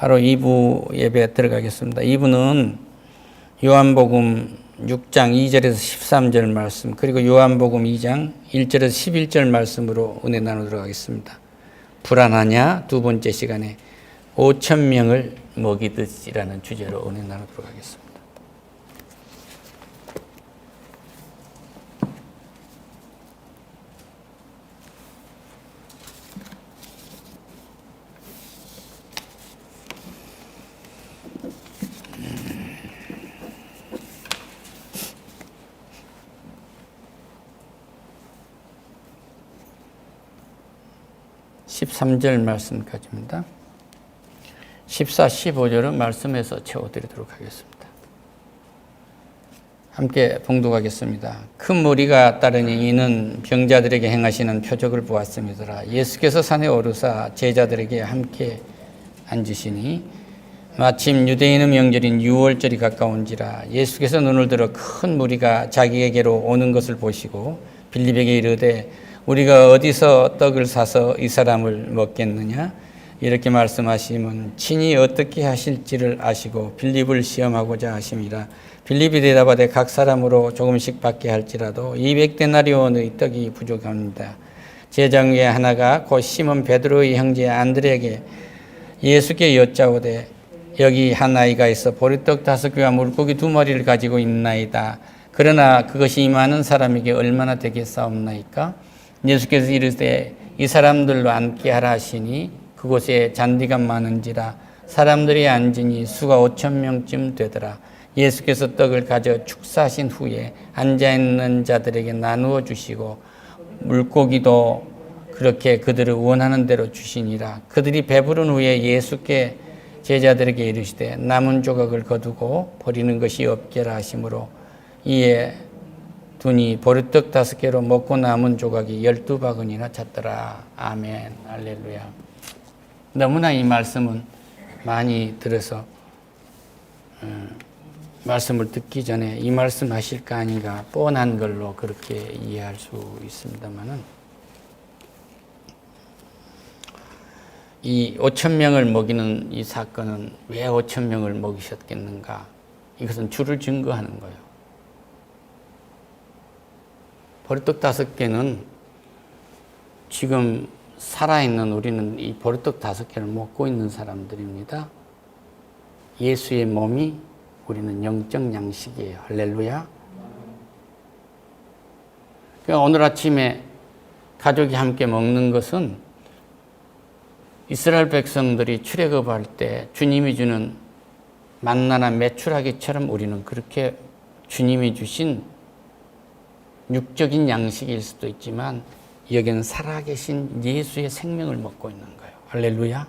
바로 2부 예배 들어가겠습니다. 2부는 요한복음 6장 2절에서 13절 말씀, 그리고 요한복음 2장 1절에서 11절 말씀으로 은혜 나누도록 하겠습니다. 불안하냐? 두 번째 시간에 5,000명을 먹이듯이라는 주제로 은혜 나누도록 하겠습니다. 음. 13절 말씀까지입니다. 14, 15절은 말씀에서 채워드리도록 하겠습니다. 함께 봉독하겠습니다. 큰 무리가 따르니 이는 병자들에게 행하시는 표적을 보았음이더라. 예수께서 산에 오르사 제자들에게 함께 앉으시니 마침 유대인의 명절인 유월절이 가까운지라. 예수께서 눈을 들어 큰 무리가 자기에게로 오는 것을 보시고 빌립에게 이르되 우리가 어디서 떡을 사서 이 사람을 먹겠느냐? 이렇게 말씀하시면 친히 어떻게 하실지를 아시고 빌립을 시험하고자 하심이라. 빌립이 대답하되 각 사람으로 조금씩 받게 할지라도 200데나리온의 떡이 부족합니다. 제자 중에 하나가 곧 시몬 베드로의 형제 안드레에게 예수께 여짜오되 여기 한 아이가 있어 보리떡 5개와 물고기 2마리를 가지고 있나이다. 그러나 그것이 이 많은 사람에게 얼마나 되겠사옵나이까? 예수께서 이르시되 이 사람들로 앉게 하라 하시니 그곳에 잔디가 많은지라. 사람들이 앉으니 수가 5,000명쯤 되더라. 예수께서 떡을 가져 축사하신 후에 앉아있는 자들에게 나누어 주시고 물고기도 그렇게 그들을 원하는 대로 주시니라. 그들이 배부른 후에 예수께 제자들에게 이르시되 남은 조각을 거두고 버리는 것이 없게라 하시므로 이에 두니 보리떡 5개로 먹고 남은 조각이 12바구니나 찼더라. 아멘. 할렐루야. 너무나 이 말씀은 많이 들어서 말씀을 듣기 전에 이 말씀 하실까 아닌가 뻔한 걸로 그렇게 이해할 수 있습니다만은 이 5,000명을 먹이는 이 사건은 왜 5,000명을 먹이셨겠는가? 이것은 주를 증거하는 거예요. 보리떡 5개는 지금 살아있는 우리는 이 보리떡 5개를 먹고 있는 사람들입니다. 예수의 몸이 우리는 영적 양식이에요. 할렐루야. 그러니까 오늘 아침에 가족이 함께 먹는 것은 이스라엘 백성들이 출애굽할 때 주님이 주는 만나나 메추라기처럼 우리는 그렇게 주님이 주신 육적인 양식일 수도 있지만 여기는 살아계신 예수의 생명을 먹고 있는 거예요. 할렐루야.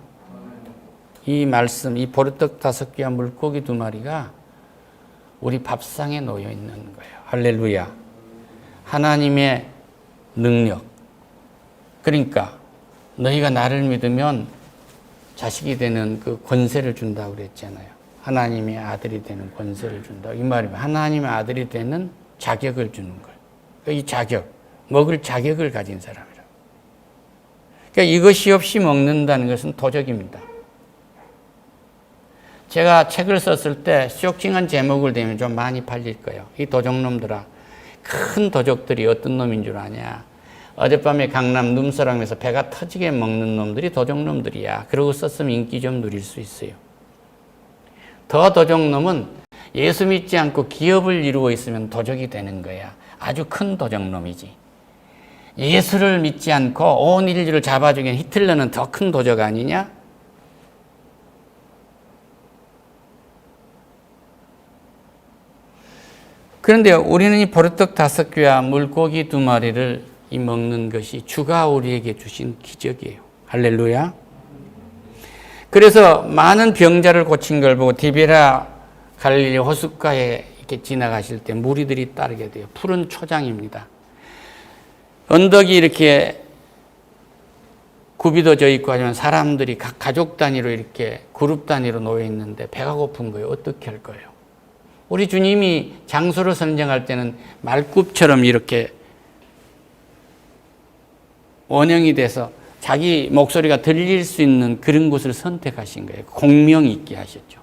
이 말씀, 이 보리떡 5개와 물고기 2마리가 우리 밥상에 놓여 있는 거예요. 할렐루야. 하나님의 능력. 그러니까 너희가 나를 믿으면 자식이 되는 그 권세를 준다고 그랬잖아요. 하나님의 아들이 되는 권세를 준다. 이 말이면 하나님의 아들이 되는 자격을 주는 거예요. 이 자격, 먹을 자격을 가진 사람이라. 그러니까 이것이 없이 먹는다는 것은 도적입니다. 제가 책을 썼을 때 쇼킹한 제목을 대면 좀 많이 팔릴 거예요. 이 도적놈들아, 큰 도적들이 어떤 놈인 줄 아냐? 어젯밤에 강남 눈사람에서 배가 터지게 먹는 놈들이 도적놈들이야. 그러고 썼으면 인기 좀 누릴 수 있어요. 더 도적놈은 예수 믿지 않고 기업을 이루고 있으면 도적이 되는 거야. 아주 큰 도적놈이지. 예수를 믿지 않고 온 인류를 잡아주긴 히틀러는 더 큰 도적 아니냐? 그런데 우리는 이 보리떡 5개와 물고기 2마리를 이 먹는 것이 주가 우리에게 주신 기적이에요. 할렐루야. 그래서 많은 병자를 고친 걸 보고 디베라 갈릴리 호숫가에 이렇게 지나가실 때 무리들이 따르게 돼요. 푸른 초장입니다. 언덕이 이렇게 굽이도져 있고 하지만 사람들이 각 가족 단위로 이렇게 그룹 단위로 놓여 있는데 배가 고픈 거예요. 어떻게 할 거예요? 우리 주님이 장소를 선정할 때는 말굽처럼 이렇게 원형이 돼서 자기 목소리가 들릴 수 있는 그런 곳을 선택하신 거예요. 공명 있게 하셨죠.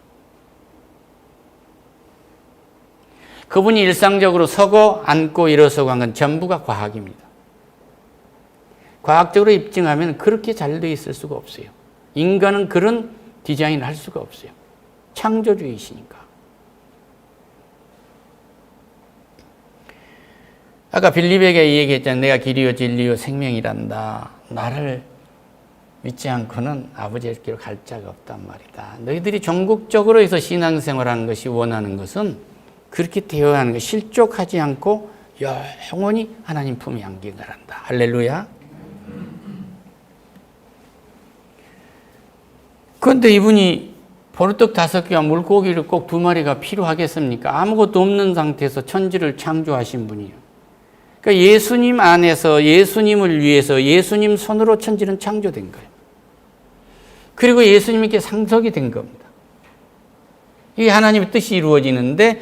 그분이 일상적으로 서고 앉고 일어서고 한 건 전부가 과학입니다. 과학적으로 입증하면 그렇게 잘 되어 있을 수가 없어요. 인간은 그런 디자인을 할 수가 없어요. 창조주의시니까. 아까 빌립에게 얘기했잖아요. 내가 길이요 진리요 생명이란다. 나를 믿지 않고는 아버지께로 갈 자가 없단 말이다. 너희들이 전국적으로 해서 신앙생활하는 것이 원하는 것은 그렇게 되어야 하는 것, 실족하지 않고 영원히 하나님 품에 안기를 한다. 할렐루야. 그런데 이분이 보리떡 5개와 물고기를 꼭 2마리가 필요하겠습니까? 아무것도 없는 상태에서 천지를 창조하신 분이에요. 그러니까 예수님 안에서 예수님을 위해서 예수님 손으로 천지는 창조된 거예요. 그리고 예수님께 상속이 된 겁니다. 이게 하나님의 뜻이 이루어지는데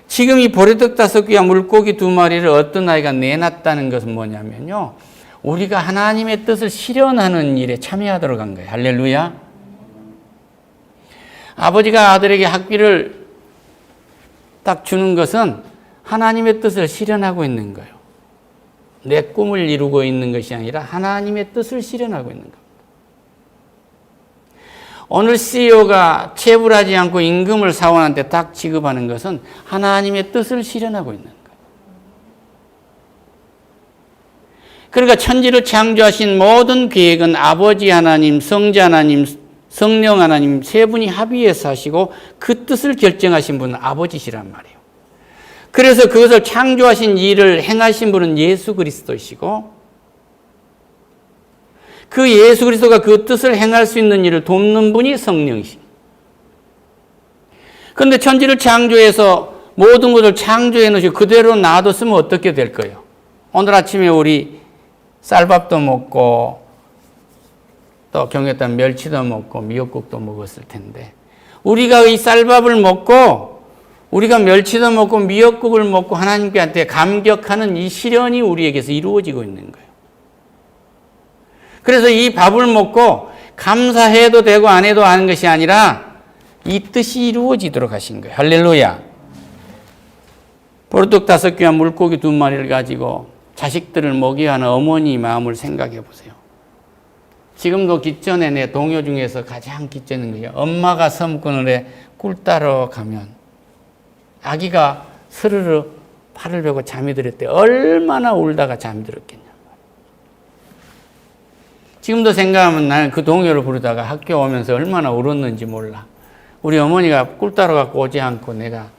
지금 이 보리떡 5개와 물고기 2마리를 어떤 아이가 내놨다는 것은 뭐냐면요. 우리가 하나님의 뜻을 실현하는 일에 참여하도록 한 거예요. 할렐루야. 아버지가 아들에게 학비를 딱 주는 것은 하나님의 뜻을 실현하고 있는 거예요. 내 꿈을 이루고 있는 것이 아니라 하나님의 뜻을 실현하고 있는 겁니다. 오늘 CEO가 체불하지 않고 임금을 사원한테 딱 지급하는 것은 하나님의 뜻을 실현하고 있는 거예요. 그러니까 천지를 창조하신 모든 계획은 아버지 하나님, 성자 하나님, 성령 하나님 세 분이 합의해서 하시고 그 뜻을 결정하신 분은 아버지시란 말이에요. 그래서 그것을 창조하신 일을 행하신 분은 예수 그리스도이시고 그 예수 그리스도가 그 뜻을 행할 수 있는 일을 돕는 분이 성령이십니다. 그런데 천지를 창조해서 모든 것을 창조해 놓으시고 그대로 놔뒀으면 어떻게 될 거예요? 오늘 아침에 우리 쌀밥도 먹고 또 경에 따른 멸치도 먹고 미역국도 먹었을 텐데 우리가 이 쌀밥을 먹고 우리가 멸치도 먹고 미역국을 먹고 하나님께 감격하는 이 실현이 우리에게서 이루어지고 있는 거예요. 그래서 이 밥을 먹고 감사해도 되고 안 해도 하는 것이 아니라 이 뜻이 이루어지도록 하신 거예요. 할렐루야. 보리떡 5개와 물고기 2마리를 가지고 자식들을 먹여야 하는 어머니 마음을 생각해 보세요. 지금도 기전에 내 동요 중에서 가장 기전인 거예요. 엄마가 섬그늘에 꿀 따러 가면 아기가 스르르 팔을 베고 잠이 들었대. 얼마나 울다가 잠이 들었겠냐. 지금도 생각하면 나는 그 동요를 부르다가 학교 오면서 얼마나 울었는지 몰라. 우리 어머니가 꿀 따러 갖고 오지 않고 내가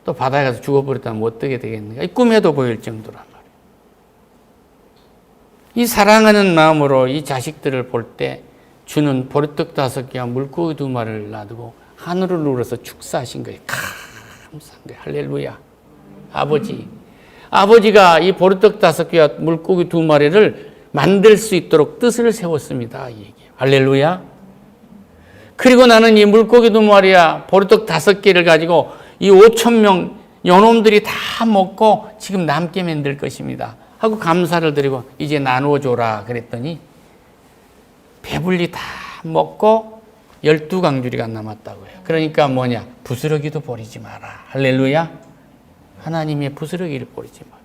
또 바다에 가서 죽어버렸다면 어떻게 되겠는가. 이 꿈에도 보일 정도란 말이에요. 이 사랑하는 마음으로 이 자식들을 볼 때 주는 보리떡 5개와 물고기 2마리를 놔두고 하늘을 우러서 축사하신 거예요. 감사한 거예요. 할렐루야. 아버지가 이 보리떡 5개와 물고기 2마리를 만들 수 있도록 뜻을 세웠습니다. 이 얘기예요. 할렐루야. 그리고 나는 이 물고기 2마리와 보리떡 5개를 가지고 이 5,000명 요놈들이 다 먹고 지금 남게 만들 것입니다. 하고 감사를 드리고 이제 나누어 줘라 그랬더니 배불리 다 먹고 12강주리가 남았다고 해요. 그러니까 뭐냐? 부스러기도 버리지 마라. 할렐루야. 하나님의 부스러기를 버리지 마라.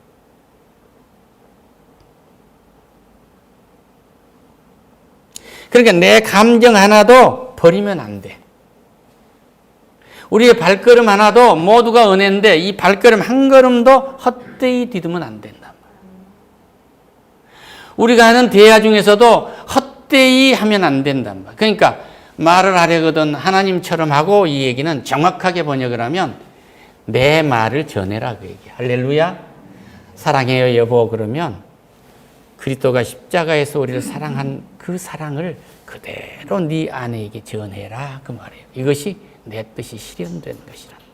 그러니까 내 감정 하나도 버리면 안 돼. 우리의 발걸음 하나도 모두가 은혜인데 이 발걸음 한 걸음도 헛되이 디디면 안 된다. 우리가 하는 대화 중에서도 헛되이 하면 안 된단 말이야. 그러니까 말을 하려거든 하나님처럼 하고 이 얘기는 정확하게 번역을 하면 내 말을 전해라 그 얘기야. 할렐루야. 사랑해요 여보 그러면 그리스도가 십자가에서 우리를 사랑한 그 사랑을 그대로 네 아내에게 전해라 그 말이에요. 이것이 내 뜻이 실현된 것이란다.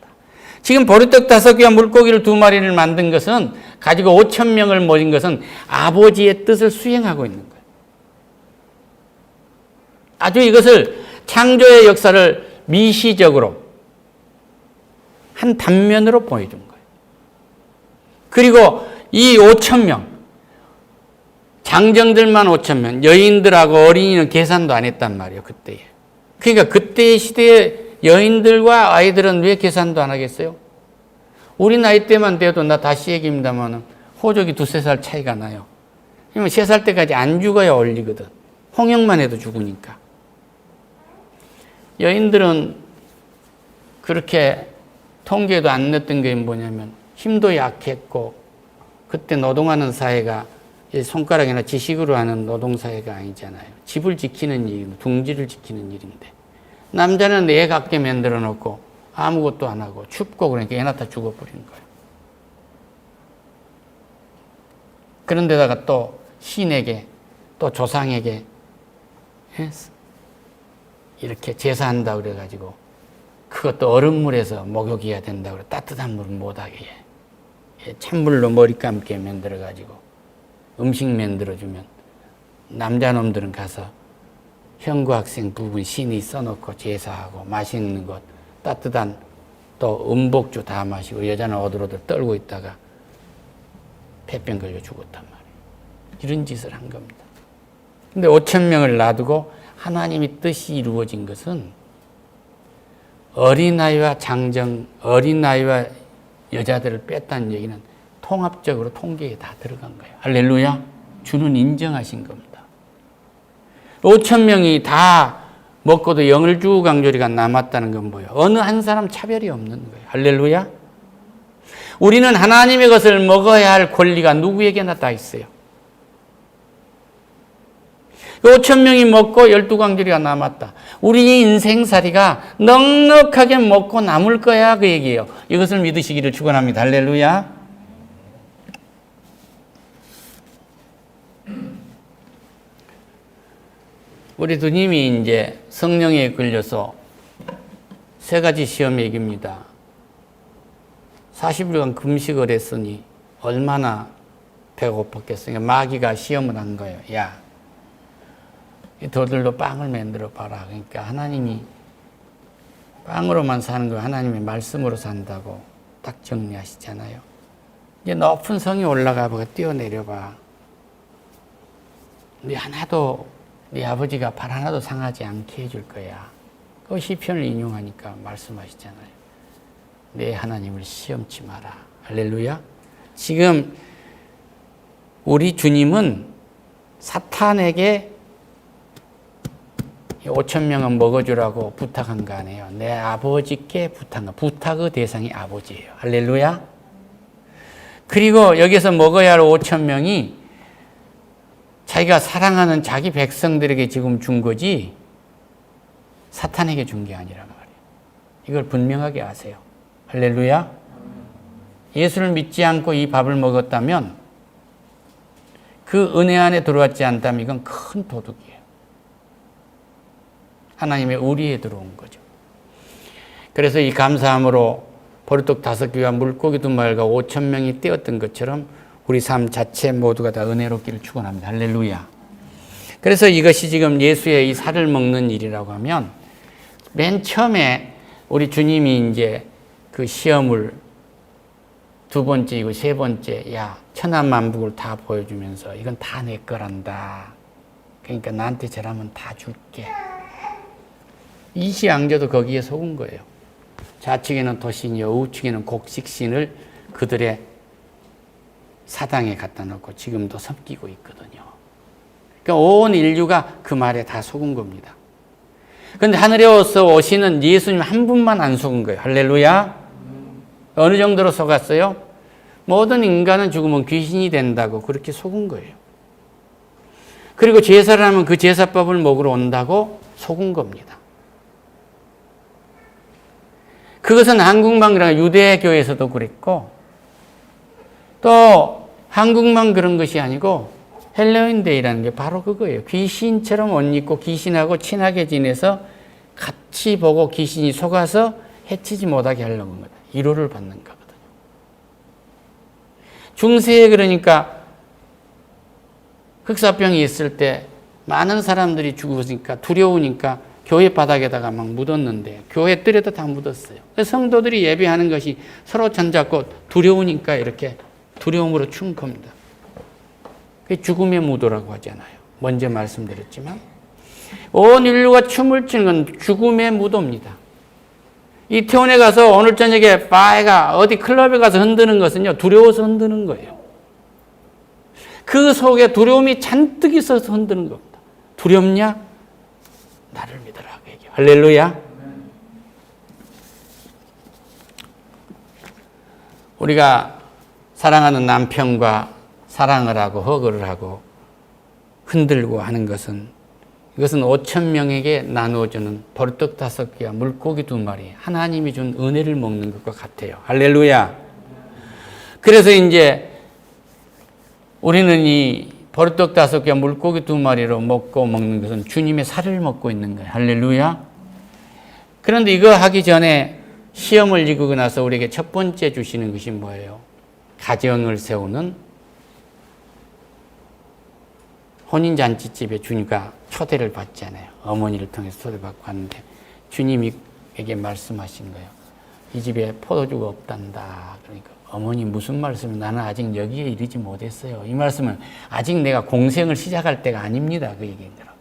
지금 보리떡 5개와 물고기를 2마리를 만든 것은 가지고 5,000명을 모인 것은 아버지의 뜻을 수행하고 있는 거예요. 아주 이것을 창조의 역사를 미시적으로 한 단면으로 보여준 거예요. 그리고 이 5,000명 장정들만 5,000명, 여인들하고 어린이는 계산도 안 했단 말이에요, 그때에. 그러니까 그때의 시대에 여인들과 아이들은 왜 계산도 안 하겠어요? 우리 나이 때만 돼도, 나 다시 얘기입니다만, 호적이 2-3살 차이가 나요. 그러면 3살 때까지 안 죽어야 올리거든. 홍역만 해도 죽으니까. 여인들은 그렇게 통계에도 안 넣었던 게 뭐냐면, 힘도 약했고, 그때 노동하는 사회가 손가락이나 지식으로 하는 노동사회가 아니잖아요. 집을 지키는 일, 둥지를 지키는 일인데. 남자는 애 갖게 만들어 놓고 아무것도 안 하고 춥고 그러니까 애 낳다 죽어버리는 거예요. 그런데다가 또 신에게, 또 조상에게 이렇게 제사한다 그래가지고 그것도 얼음물에서 목욕해야 된다 그래. 따뜻한 물 못하게 해. 찬물로 머리 감게 만들어가지고 음식 만들어주면 남자놈들은 가서 현구학생 부분 신이 써놓고 제사하고 맛있는 것 따뜻한 또 음복주 다 마시고 여자는 오들오들 떨고 있다가 폐병 걸려 죽었단 말이에요. 이런 짓을 한 겁니다. 근데 5,000명을 놔두고 하나님의 뜻이 이루어진 것은 어린아이와 장정, 어린아이와 여자들을 뺐다는 얘기는 통합적으로 통계에 다 들어간 거예요. 할렐루야. 주는 인정하신 겁니다. 5,000명이 다 먹고도 영을주우강조리가 남았다는 건 뭐예요? 어느 한 사람 차별이 없는 거예요. 할렐루야. 우리는 하나님의 것을 먹어야 할 권리가 누구에게나 다 있어요. 5,000명이 먹고 12강조리가 남았다. 우리 인생살이가 넉넉하게 먹고 남을 거야 그 얘기예요. 이것을 믿으시기를 축원합니다. 할렐루야. 우리 주님이 이제 성령에 걸려서 3가지 시험 얘기입니다. 40일간 금식을 했으니 얼마나 배고팠겠어요. 마귀가 시험을 한 거예요. 야, 이 돌들로 빵을 만들어 봐라. 그러니까 하나님이 빵으로만 사는 거 하나님의 말씀으로 산다고 딱 정리하시잖아요. 이제 높은 성에 올라가 봐, 뛰어내려 봐. 네 하나도 네 아버지가 발 하나도 상하지 않게 해줄 거야. 그 시편을 인용하니까 말씀하시잖아요. 내 하나님을 시험치 마라. 할렐루야. 지금 우리 주님은 사탄에게 5,000명은 먹어주라고 부탁한 거 아니에요. 내 아버지께 부탁한 거. 부탁의 대상이 아버지예요. 할렐루야. 그리고 여기서 먹어야 할 5,000명이 자기가 사랑하는 자기 백성들에게 지금 준 거지 사탄에게 준 게 아니란 말이에요. 이걸 분명하게 아세요. 할렐루야. 예수를 믿지 않고 이 밥을 먹었다면 그 은혜 안에 들어왔지 않다면 이건 큰 도둑이에요. 하나님의 의리에 들어온 거죠. 그래서 이 감사함으로 보리떡 5개와 물고기 2마리가 5,000명이 떼었던 것처럼 우리 삶 자체 모두가 다 은혜롭기를 축원합니다. 할렐루야. 그래서 이것이 지금 예수의 이 살을 먹는 일이라고 하면 맨 처음에 우리 주님이 이제 그 시험을 2번째이고 3번째, 야, 천하만국을 다 보여주면서 이건 다 내 거란다. 그러니까 나한테 잘하면 다 줄게. 이시양조도 거기에 속은 거예요. 좌측에는 도신이요, 우측에는 곡식신을 그들의 사당에 갖다 놓고 지금도 섬기고 있거든요. 그러니까 온 인류가 그 말에 다 속은 겁니다. 그런데 하늘에서 오시는 예수님 한 분만 안 속은 거예요. 할렐루야. 어느 정도로 속았어요? 모든 인간은 죽으면 귀신이 된다고 그렇게 속은 거예요. 그리고 제사를 하면 그 제사법을 먹으러 온다고 속은 겁니다. 그것은 한국만 그런 유대교에서도 그랬고 또 한국만 그런 것이 아니고 헬로윈데이라는 게 바로 그거예요. 귀신처럼 옷 입고 귀신하고 친하게 지내서 같이 보고 귀신이 속아서 해치지 못하게 하려고 합니다. 위로를 받는 거거든요. 중세에 그러니까 흑사병이 있을 때 많은 사람들이 죽으니까 두려우니까 교회 바닥에다가 막 묻었는데 교회 뜰에도 다 묻었어요. 성도들이 예배하는 것이 서로 손잡고 두려우니까 이렇게 두려움으로 추운 겁니다. 죽음의 무도라고 하잖아요. 먼저 말씀드렸지만 온 인류가 춤을 추는 건 죽음의 무도입니다. 이태원에 가서 오늘 저녁에 바에가 어디 클럽에 가서 흔드는 것은요, 두려워서 흔드는 거예요. 그 속에 두려움이 잔뜩 있어서 흔드는 겁니다. 두렵냐? 나를 믿어라. 할렐루야. 우리가 사랑하는 남편과 사랑을 하고 허그를 하고 흔들고 하는 것은, 이것은 5,000명에게 나누어주는 보리떡 5개와 물고기 2마리, 하나님이 준 은혜를 먹는 것과 같아요. 할렐루야. 그래서 이제 우리는 이 보리떡 5개와 물고기 2마리로 먹는 것은 주님의 살을 먹고 있는 거예요. 할렐루야. 그런데 이거 하기 전에 시험을 이기고 나서 우리에게 첫 번째 주시는 것이 뭐예요? 가정을 세우는 혼인잔치집에 주님과 초대를 받잖아요. 어머니를 통해서 초대받고 왔는데 주님에게 말씀하신 거예요. 이 집에 포도주가 없단다. 그러니까 어머니 무슨 말씀을, 나는 아직 여기에 이르지 못했어요. 이 말씀은 아직 내가 공생을 시작할 때가 아닙니다. 그 얘기인 거라고.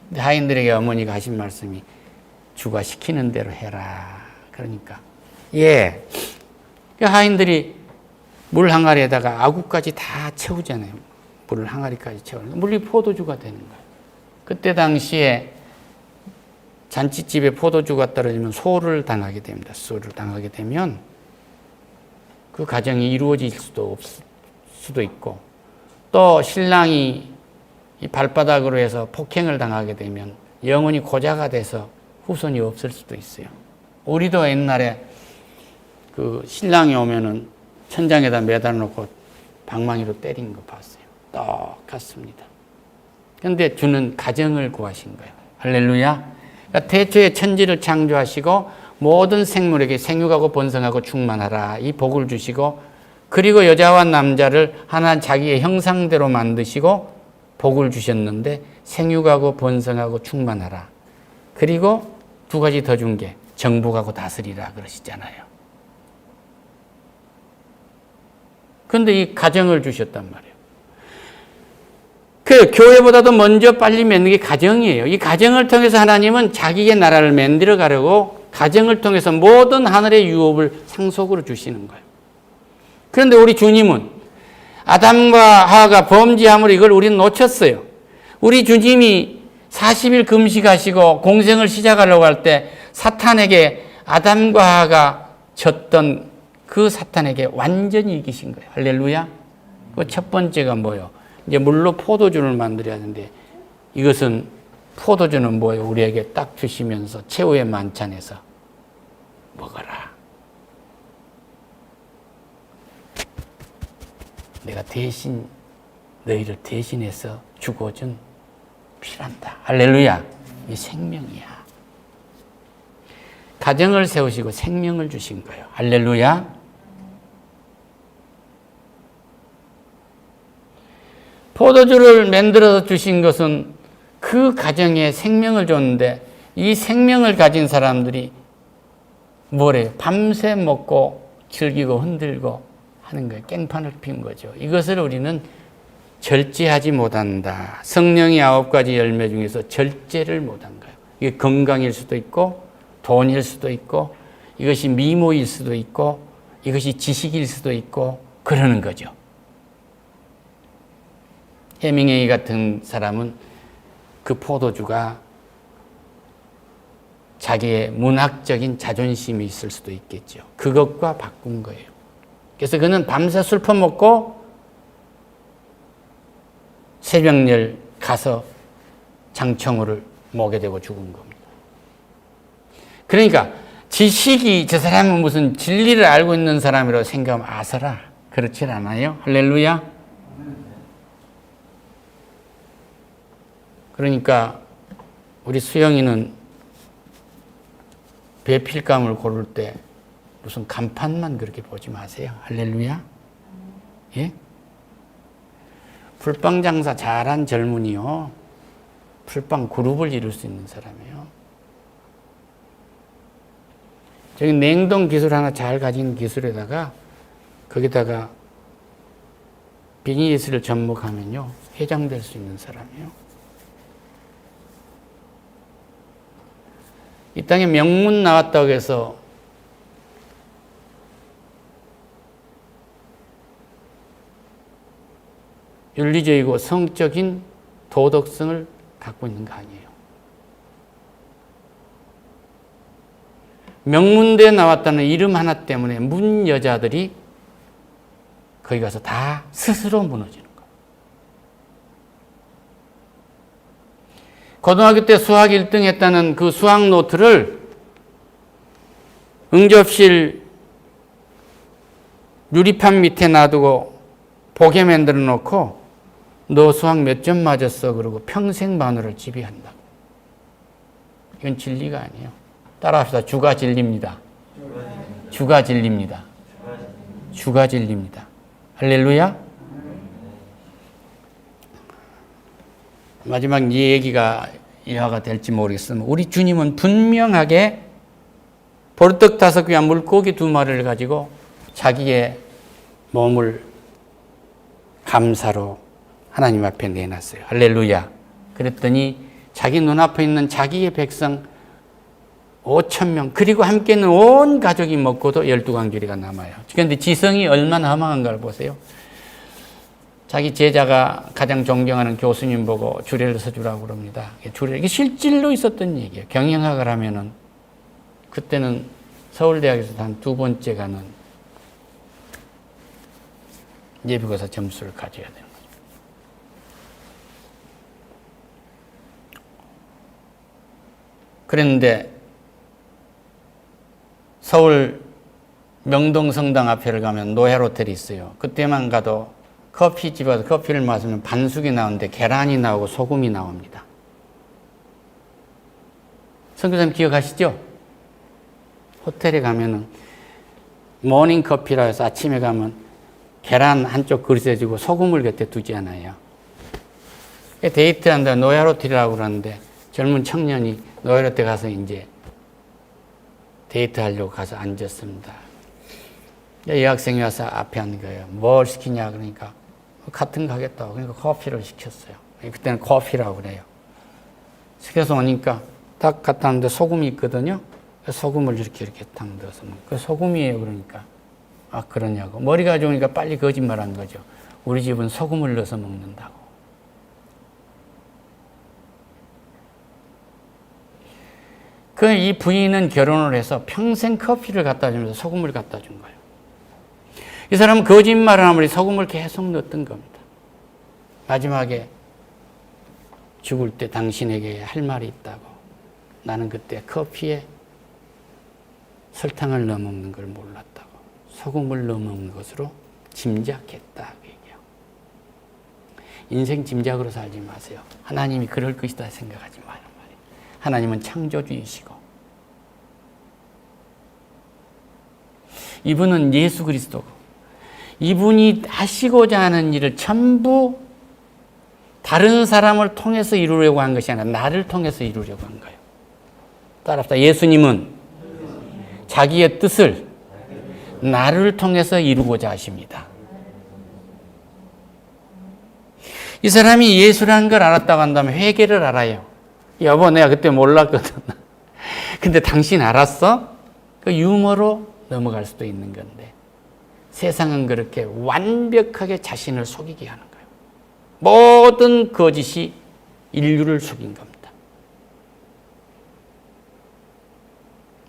근데 하인들에게 어머니가 하신 말씀이 주가 시키는 대로 해라. 그러니까 예, 하인들이 물 항아리에다가 아구까지 다 채우잖아요. 물 항아리까지 채우는 물이 포도주가 되는 거예요. 그때 당시에 잔치집에 포도주가 떨어지면 소를 당하게 됩니다. 소를 당하게 되면 그 가정이 이루어질 수도 있고, 또 신랑이 이 발바닥으로 해서 폭행을 당하게 되면 영원히 고자가 돼서 후손이 없을 수도 있어요. 우리도 옛날에 그 신랑이 오면은 천장에다 매달아 놓고 방망이로 때린 거 봤어요. 똑같습니다. 그런데 주는 가정을 구하신 거예요. 할렐루야. 그러니까 태초에 천지를 창조하시고 모든 생물에게 생육하고 번성하고 충만하라 이 복을 주시고, 그리고 여자와 남자를 하나 자기의 형상대로 만드시고 복을 주셨는데 생육하고 번성하고 충만하라. 그리고 2가지 더 준 게 정복하고 다스리라 그러시잖아요. 그런데 이 가정을 주셨단 말이에요. 그 교회보다도 먼저 빨리 맺는 게 가정이에요. 이 가정을 통해서 하나님은 자기의 나라를 만들어 가려고 가정을 통해서 모든 하늘의 유업을 상속으로 주시는 거예요. 그런데 우리 주님은 아담과 하와가 범죄함으로 이걸 우리는 놓쳤어요. 우리 주님이 40일 금식하시고 공생을 시작하려고 할 때 사탄에게 아담과 하와가 졌던 그 사탄에게 완전히 이기신 거예요. 할렐루야. 그 첫 번째가 뭐예요? 이제 물로 포도주를 만들어야 하는데, 이것은 포도주는 뭐예요? 우리에게 딱 주시면서 최후의 만찬에서 먹어라. 내가 대신 너희를 대신해서 죽어준 피란다. 할렐루야. 이 생명이야. 가정을 세우시고 생명을 주신 거예요. 할렐루야. 포도주를 만들어서 주신 것은 그 가정에 생명을 줬는데, 이 생명을 가진 사람들이 뭐래요? 밤새 먹고 즐기고 흔들고 하는 거예요. 깽판을 피운 거죠. 이것을 우리는 절제하지 못한다. 성령의 9가지 열매 중에서 절제를 못한 거예요. 이게 건강일 수도 있고 돈일 수도 있고 이것이 미모일 수도 있고 이것이 지식일 수도 있고 그러는 거죠. 해밍웨이 같은 사람은 그 포도주가 자기의 문학적인 자존심이 있을 수도 있겠죠. 그것과 바꾼 거예요. 그래서 그는 밤새 술 퍼먹고 새벽열 가서 장청호를 목에 대고 죽은 겁니다. 그러니까 지식이 저 사람은 무슨 진리를 알고 있는 사람이라고 생각하면 아서라. 그렇지 않아요? 할렐루야. 그러니까 우리 수영이는 배필감을 고를 때 무슨 간판만 그렇게 보지 마세요. 할렐루야. 예? 풀빵 장사 잘한 젊은이요. 풀빵 그룹을 이룰 수 있는 사람이에요. 저기 냉동 기술 하나 잘 가진 기술에다가 거기다가 비즈니스를 접목하면요, 회장 될 수 있는 사람이에요. 이 땅에 명문 나왔다고 해서 윤리적이고 성적인 도덕성을 갖고 있는 거 아니에요. 명문대 나왔다는 이름 하나 때문에 문 여자들이 거기 가서 다 스스로 무너지는 거예요. 고등학교 때 수학 1등 했다는 그 수학 노트를 응접실 유리판 밑에 놔두고 보게 만들어 놓고 너 수학 몇 점 맞았어? 그러고 평생 마누라를 지배한다. 이건 진리가 아니에요. 따라합시다. 주가 진리입니다. 주가 진리입니다. 주가 진리입니다. 할렐루야. 마지막 이 얘기가 이해가 될지 모르겠으면 우리 주님은 분명하게 보리떡 5개와 물고기 2마리를 가지고 자기의 몸을 감사로 하나님 앞에 내놨어요. 할렐루야. 그랬더니 자기 눈앞에 있는 자기의 백성 5,000명 그리고 함께 있는 온 가족이 먹고도 12광주리가 남아요. 그런데 지성이 얼마나 허망한가를 보세요. 자기 제자가 가장 존경하는 교수님 보고 주례를 서주라고 그럽니다. 주례, 이게 실질로 있었던 얘기예요. 경영학을 하면은 그때는 서울대학에서 한 2번째 가는 예비고사 점수를 가져야 되는 거죠. 그런데 서울 명동성당 앞에를 가면 노엘 호텔이 있어요. 그때만 가도 커피집에서 커피를 마시면 반숙이 나오는데 계란이 나오고 소금이 나옵니다. 선교사님 기억하시죠? 호텔에 가면은 모닝커피라 해서 아침에 가면 계란 한쪽 그릇에 주고 소금을 곁에 두지 않아요. 데이트한다 노엘 호텔이라고 그러는데 젊은 청년이 노엘 호텔 가서 이제 데이트하려고 가서 앉았습니다. 여학생이 와서 앞에 앉은 거예요. 뭘 시키냐 그러니까 같은 거 하겠다고. 그러니까 커피를 시켰어요. 그때는 커피라고 그래요. 시켜서 오니까 딱 갖다 놨는데 소금이 있거든요. 소금을 이렇게 딱 넣어서 그 소금이에요. 그러니까 아 그러냐고. 머리가 좋으니까 빨리 거짓말한 거죠. 우리 집은 소금을 넣어서 먹는다고. 이 부인은 결혼을 해서 평생 커피를 갖다 주면서 소금을 갖다 준 거예요. 이 사람은 거짓말을 아무리 소금을 계속 넣었던 겁니다. 마지막에 죽을 때 당신에게 할 말이 있다고. 나는 그때 커피에 설탕을 넣어 먹는 걸 몰랐다고. 소금을 넣어 먹는 것으로 짐작했다. 얘기해요. 인생 짐작으로 살지 마세요. 하나님이 그럴 것이다 생각하지 마요. 하나님은 창조주이시고 이분은 예수 그리스도고 이분이 하시고자 하는 일을 전부 다른 사람을 통해서 이루려고 한 것이 아니라 나를 통해서 이루려고 한 거예요. 따라합시다. 예수님은 자기의 뜻을 나를 통해서 이루고자 하십니다. 이 사람이 예수라는 걸 알았다고 한다면 회개를 알아요. 여보 내가 그때 몰랐거든. 근데 당신 알았어? 그 유머로 넘어갈 수도 있는 건데 세상은 그렇게 완벽하게 자신을 속이게 하는 거예요. 모든 거짓이 인류를 속인 겁니다.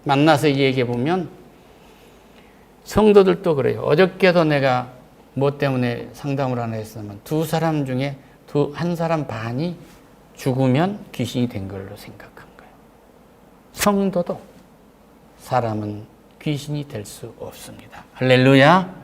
만나서 얘기해 보면 성도들도 그래요. 어저께도 내가 뭐 때문에 상담을 하나 했으면 2사람 중에 한 사람 반이 죽으면 귀신이 된 걸로 생각한 거예요. 성도도 사람은 귀신이 될 수 없습니다. 할렐루야.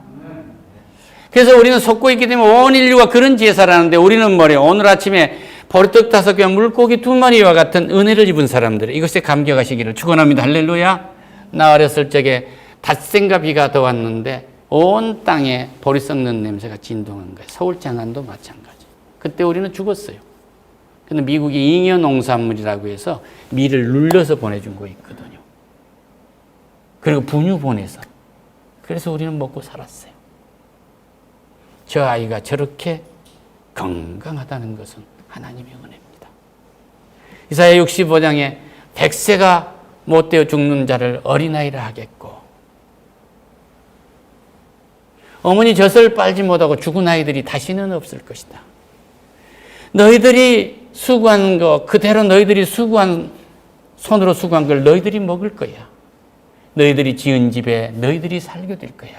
그래서 우리는 속고 있기 때문에 온 인류가 그런 지혜 살아가는데 우리는 뭐래요? 오늘 아침에 보리떡 5개와 물고기 2마리와 같은 은혜를 입은 사람들 이것에 감격하시기를 축원합니다. 할렐루야. 나 어렸을 적에 닷새가 비가 더 왔는데 온 땅에 보리 썩는 냄새가 진동한 거예요. 서울 장안도 마찬가지. 그때 우리는 죽었어요. 근데 미국이 잉여 농산물이라고 해서 밀을 눌러서 보내준 거 있거든요. 그리고 분유 보내서. 그래서 우리는 먹고 살았어요. 저 아이가 저렇게 건강하다는 것은 하나님의 은혜입니다. 이사야 65장에 100세가 못되어 죽는 자를 어린아이라 하겠고, 어머니 젖을 빨지 못하고 죽은 아이들이 다시는 없을 것이다. 너희들이 수고한 거 그대로 너희들이 손으로 수고한 걸 너희들이 먹을 거야. 너희들이 지은 집에 너희들이 살게 될 거야.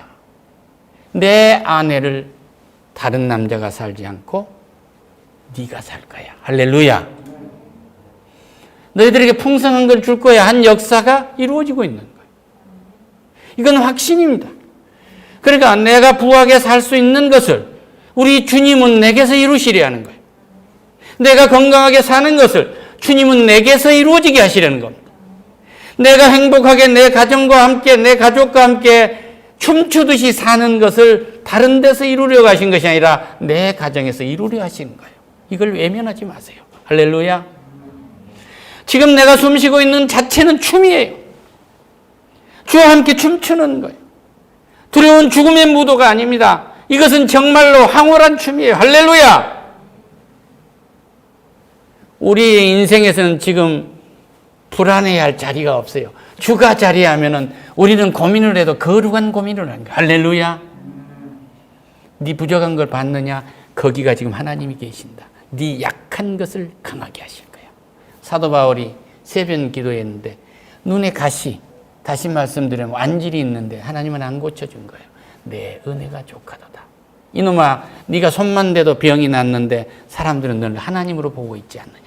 내 아내를 다른 남자가 살지 않고 네가 살 거야. 할렐루야. 너희들에게 풍성한 걸 줄 거야. 한 역사가 이루어지고 있는 거예요. 이건 확신입니다. 그러니까 내가 부하게 살 수 있는 것을 우리 주님은 내게서 이루시려 하는 거예요. 내가 건강하게 사는 것을 주님은 내게서 이루어지게 하시려는 겁니다. 내가 행복하게 내 가정과 함께 내 가족과 함께 춤추듯이 사는 것을 다른 데서 이루려고 하신 것이 아니라 내 가정에서 이루려 하시는 거예요. 이걸 외면하지 마세요. 할렐루야. 지금 내가 숨쉬고 있는 자체는 춤이에요. 주와 함께 춤추는 거예요. 두려운 죽음의 무도가 아닙니다. 이것은 정말로 황홀한 춤이에요. 할렐루야. 우리의 인생에서는 지금 불안해야 할 자리가 없어요. 주가 자리하면은 우리는 고민을 해도 거룩한 고민을 하는 거예요. 할렐루야. 네 부족한 걸 받느냐? 거기가 지금 하나님이 계신다. 네 약한 것을 강하게 하실 거예요. 사도 바울이 새벽 기도했는데 눈에 가시, 다시 말씀드리면 완질이 있는데 하나님은 안 고쳐준 거예요. 내 은혜가 족하도다. 이놈아, 네가 손만 대도 병이 낫는데 사람들은 너를 하나님으로 보고 있지 않느냐.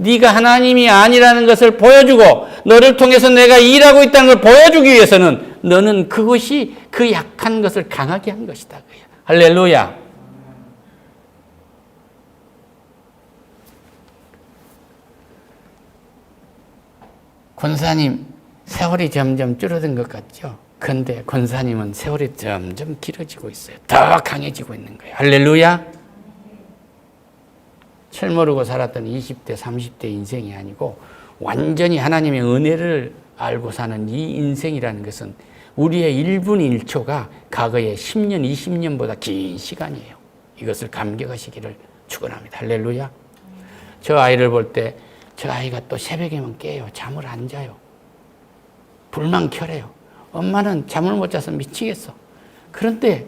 네가 하나님이 아니라는 것을 보여주고 너를 통해서 내가 일하고 있다는 걸 보여주기 위해서는 너는 그것이 그 약한 것을 강하게 한 것이다. 할렐루야. 권사님, 세월이 점점 줄어든 것 같죠? 그런데 권사님은 세월이 점점 길어지고 있어요. 더 강해지고 있는 거예요. 할렐루야. 철 모르고 살았던 20대, 30대 인생이 아니고 완전히 하나님의 은혜를 알고 사는 이 인생이라는 것은 우리의 1분 1초가 과거의 10년, 20년보다 긴 시간이에요. 이것을 감격하시기를 축원합니다. 할렐루야. 저 아이를 볼 때 저 아이가 또 새벽에만 깨요. 잠을 안 자요. 불만 켜래요. 엄마는 잠을 못 자서 미치겠어. 그런데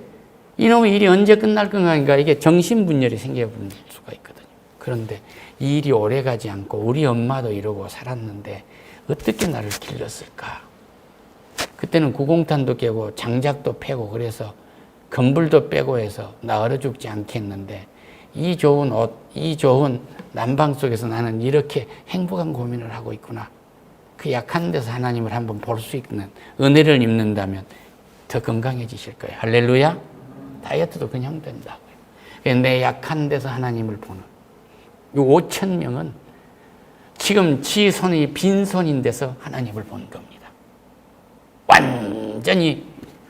이놈의 일이 언제 끝날 건가 이게 정신분열이 생겨볼 수가 있거든요. 그런데 이 일이 오래가지 않고 우리 엄마도 이러고 살았는데 어떻게 나를 길렀을까? 그때는 구공탄도 깨고 장작도 패고 그래서 건불도 빼고 해서 나 얼어 죽지 않게 했는데 이 좋은 옷, 이 좋은 난방 속에서 나는 이렇게 행복한 고민을 하고 있구나. 그 약한 데서 하나님을 한번 볼 수 있는 은혜를 입는다면 더 건강해지실 거예요. 할렐루야. 다이어트도 그냥 된다고요. 내 약한 데서 하나님을 보는 이 5천 명은 지금 지 손이 빈손인 데서 하나님을 본 겁니다. 완전히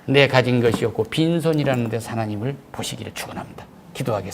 내 가진 것이 없고 빈손이라는 데서 하나님을 보시기를 축원합니다. 기도하겠습니다.